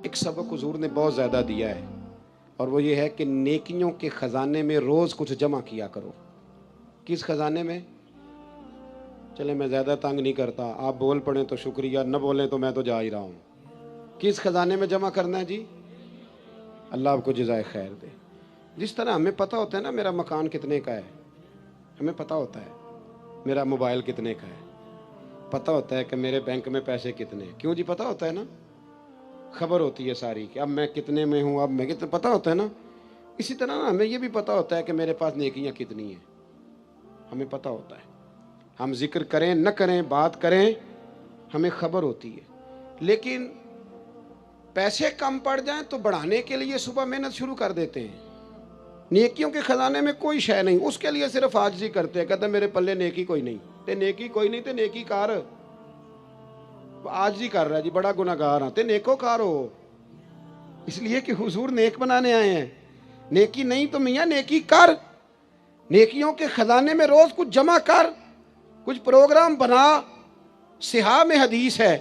ایک سبق حضور نے بہت زیادہ دیا ہے، اور وہ یہ ہے کہ نیکیوں کے خزانے میں روز کچھ جمع کیا کرو۔ کس خزانے میں؟ چلے میں زیادہ تنگ نہیں کرتا، آپ بول پڑیں تو شکریہ، نہ بولیں تو میں تو جا ہی رہا ہوں۔ کس خزانے میں جمع کرنا ہے جی؟ اللہ آپ کو جزائے خیر دے۔ جس طرح ہمیں پتہ ہوتا ہے نا میرا مکان کتنے کا ہے، ہمیں پتہ ہوتا ہے میرا موبائل کتنے کا ہے، پتہ ہوتا ہے کہ میرے بینک میں پیسے کتنے ہیں۔ کیوں جی؟ پتہ ہوتا ہے نا، خبر ہوتی ہے ساری کہ اب میں کتنے میں ہوں، اب میں کتنے، پتہ ہوتا ہے نا۔ اسی طرح نا ہمیں یہ بھی پتہ ہوتا ہے کہ میرے پاس نیکیاں کتنی ہیں، ہمیں پتہ ہوتا ہے۔ ہم ذکر کریں نہ کریں، بات کریں، ہمیں خبر ہوتی ہے۔ لیکن پیسے کم پڑ جائیں تو بڑھانے کے لیے صبح محنت شروع کر دیتے ہیں۔ نیکیوں کے خزانے میں کوئی شے نہیں، اس کے لیے صرف عاجزی کرتے ہیں، کہتے ہیں میرے پلے نیکی کوئی نہیں، تے نیکی کوئی نہیں تے نیکی کار عاجزی کر رہا ہے جی، بڑا گناہگار ہاں تے نیکو کار ہو، اس لیے کہ حضور نیک بنانے آئے ہیں۔ نیکی نہیں تو میاں نیکی کر، نیکیوں کے خزانے میں روز کچھ جمع کر، کچھ پروگرام بنا۔ صحاح میں حدیث ہے،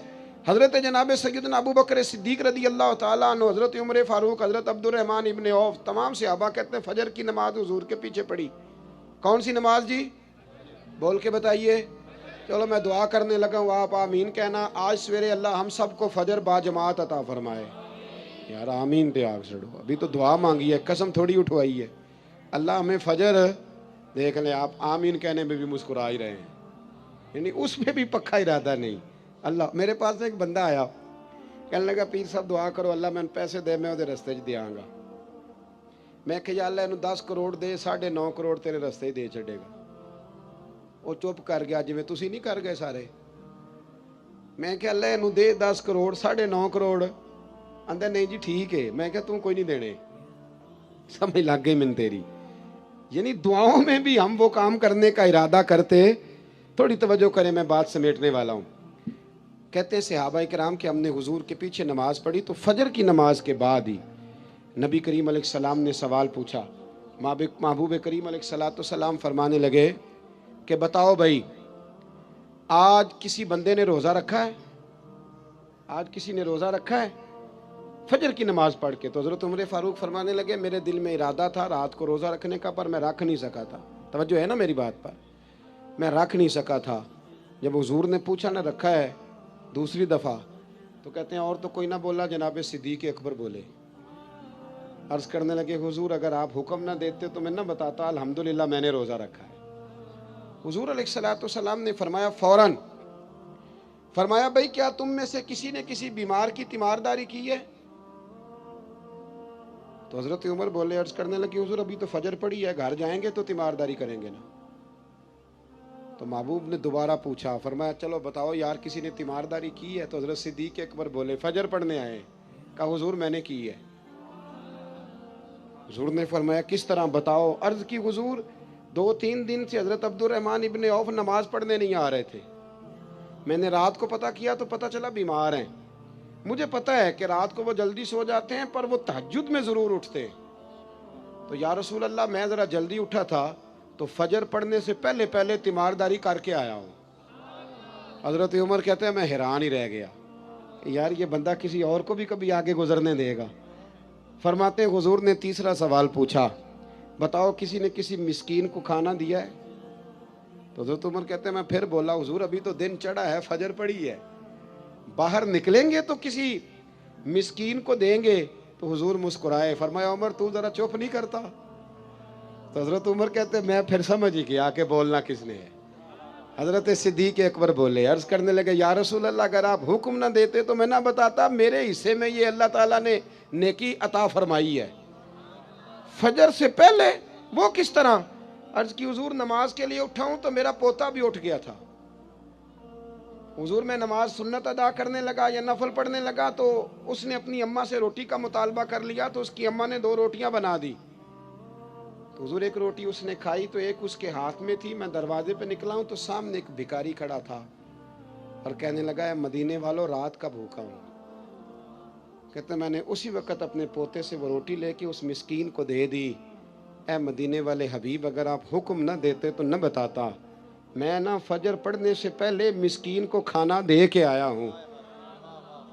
حضرت جناب سیدنا ابو بکر صدیق رضی اللہ تعالیٰ عنہ، حضرت عمر فاروق، حضرت عبد الرحمن ابن عوف، تمام صحابہ کہتے ہیں فجر کی نماز حضور کے پیچھے پڑھی۔ کون سی نماز جی؟ بول کے بتائیے۔ چلو میں دعا کرنے لگا ہوں، آپ آمین کہنا۔ آج سویرے اللہ ہم سب کو فجر با جماعت عطا فرمائے۔ یار آمین پہ آگ سڑو، ابھی تو دعا مانگی ہے، قسم تھوڑی اٹھوائی ہے۔ اللہ ہمیں فجر، دیکھ لیں آپ آمین کہنے میں بھی مسکرا ہی رہے ہیں، یعنی اس میں بھی پکا ارادہ نہیں۔ اللہ، میرے پاس ایک بندہ آیا، کہنے لگا پیر صاحب دعا کرو اللہ میں پیسے دے، میں وہ رستے دیاں گا۔ میں کہ یا اللہ انہوں 10 کروڑ دے، 9.5 کروڑ تیرے رستے ہی دے چھڑے گا۔ وہ چپ کر گیا، جی میں تسی نہیں کر گئے سارے۔ میں کہ اللہ انہوں دے 10 کروڑ، 9.5 کروڑ، اندر نہیں جی ٹھیک ہے۔ میں کہ تم کوئی نہیں دینے، سمجھ لگ گئی من تیری۔ یعنی دعاؤں میں بھی ہم وہ کام کرنے کا ارادہ کرتے۔ تھوڑی توجہ کریں، میں بات سمیٹنے والا ہوں۔ کہتے ہیں صحابہ کرام کہ ہم نے حضور کے پیچھے نماز پڑھی تو فجر کی نماز کے بعد ہی نبی کریم علیہ السلام نے سوال پوچھا۔ محبوب کریم علیہ السلام فرمانے لگے کہ بتاؤ بھائی، آج کسی بندے نے روزہ رکھا ہے؟ آج کسی نے روزہ رکھا ہے فجر کی نماز پڑھ کے؟ تو حضرت عمر فاروق فرمانے لگے میرے دل میں ارادہ تھا رات کو روزہ رکھنے کا، پر میں رکھ نہیں سکا تھا۔ توجہ ہے نا میری بات پر؟ میں رکھ نہیں سکا تھا۔ جب حضور نے پوچھا نہ رکھا ہے دوسری دفعہ، تو کہتے ہیں اور تو کوئی نہ بولا، جناب صدیق اکبر بولے۔ عرض کرنے لگے حضور اگر آپ حکم نہ دیتے تو میں نہ بتاتا الحمدللہ میں نے روزہ رکھا ہے۔ حضور علیہ السلام نے فرمایا فوراً، فرمایا بھائی کیا تم میں سے کسی نے کسی بیمار کی تیمارداری کی ہے؟ تو حضرت عمر بولے، عرض کرنے لگے حضور ابھی تو فجر پڑی ہے، گھر جائیں گے تو تیمارداری کریں گے نا۔ تو محبوب نے دوبارہ پوچھا، فرمایا چلو بتاؤ یار کسی نے تیمارداری کی ہے؟ تو حضرت صدیق اکبر بولے فجر پڑھنے آئے۔ کہا حضور میں نے کی ہے۔ حضور نے فرمایا کس طرح بتاؤ؟ عرض کی حضور 2-3 دن سے حضرت عبد الرحمن ابن عوف نماز پڑھنے نہیں آ رہے تھے، میں نے رات کو پتہ کیا تو پتہ چلا بیمار ہیں۔ مجھے پتہ ہے کہ رات کو وہ جلدی سو جاتے ہیں پر وہ تہجد میں ضرور اٹھتے ہیں، تو یا رسول اللہ میں ذرا جلدی اٹھا تھا تو فجر پڑھنے سے پہلے تیمارداری کر کے آیا ہوں۔ حضرت عمر کہتے ہیں میں حیران ہی رہ گیا کہ یار یہ بندہ کسی اور کو بھی کبھی آگے گزرنے دے گا۔ فرماتے ہیں حضور نے تیسرا سوال پوچھا، بتاؤ کسی نے کسی مسکین کو کھانا دیا ہے؟ تو حضرت عمر کہتے ہیں میں پھر بولا حضور ابھی تو دن چڑھا ہے، فجر پڑی ہے، باہر نکلیں گے تو کسی مسکین کو دیں گے۔ تو حضور مسکرائے، فرمایا عمر تو ذرا چپ نہیں کرتا؟ تو حضرت عمر کہتے ہیں میں پھر سمجھ ہی گیا کہ بولنا کس نے ہے۔ حضرت صدیق اکبر بولے، عرض کرنے لگے یا رسول اللہ اگر آپ حکم نہ دیتے تو میں نہ بتاتا، میرے حصے میں یہ اللہ تعالیٰ نے نیکی عطا فرمائی ہے فجر سے پہلے۔ وہ کس طرح؟ عرض کی حضور نماز کے لیے اٹھا ہوں تو میرا پوتا بھی اٹھ گیا تھا۔ حضور میں نماز سنت ادا کرنے لگا یا نفل پڑھنے لگا تو اس نے اپنی اماں سے روٹی کا مطالبہ کر لیا، تو اس کی اماں نے 2 روٹیاں بنا دی۔ تو حضور ایک روٹی اس نے کھائی تو ایک اس کے ہاتھ میں تھی، میں دروازے پہ نکلا ہوں تو سامنے ایک بھکاری کھڑا تھا اور کہنے لگا اے مدینے والوں رات کا بھوکا ہوں۔ کہتے میں نے اسی وقت اپنے پوتے سے وہ روٹی لے کے اس مسکین کو دے دی۔ اے مدینے والے حبیب اگر آپ حکم نہ دیتے تو نہ بتاتا، میں نہ فجر پڑھنے سے پہلے مسکین کو کھانا دے کے آیا ہوں۔